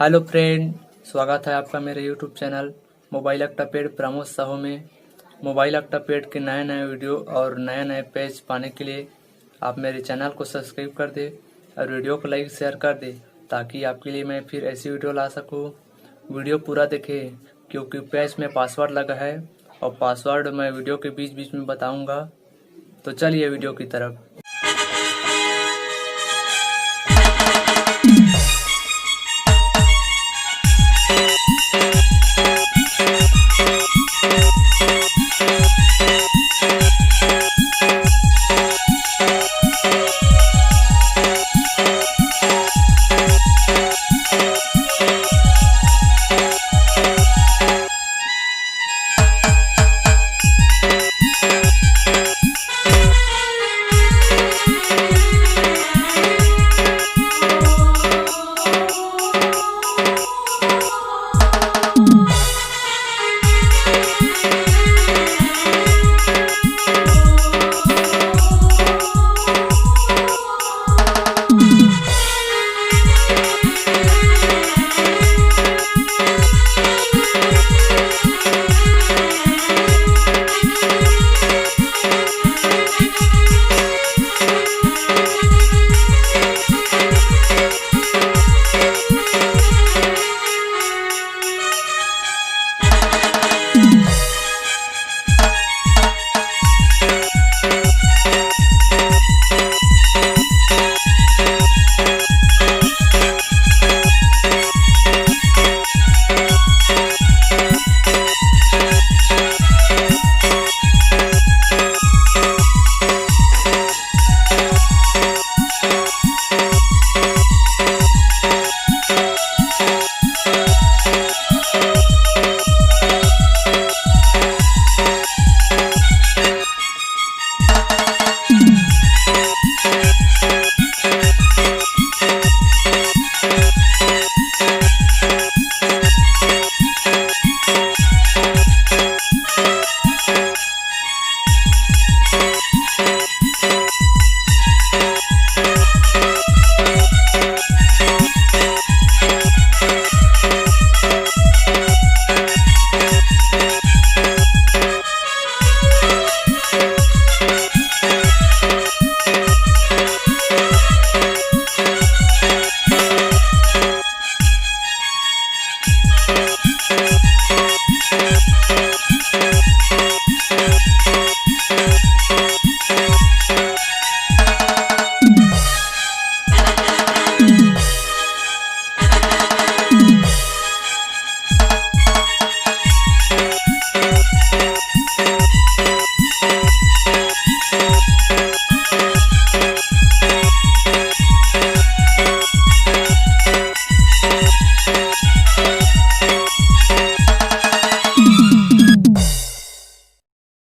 Hello friend, स्वागत है आपका मेरे YouTube channel mobile octapad Pramod Sahu में। मोबाइल अक्टापेड के नए नए वीडियो और नए नए पेज पाने के लिए आप मेरे चैनल को सब्सक्राइब कर दे और वीडियो को लाइक शेयर कर दे, ताकि आपके लिए मैं फिर ऐसी वीडियो ला सकूं। वीडियो पूरा देखें क्योंकि पेज में पासवर्ड लगा है और पासवर्ड मैं वीडियो के बीच बीच में बताऊंगा। तो चलिए वीडियो की तरफ।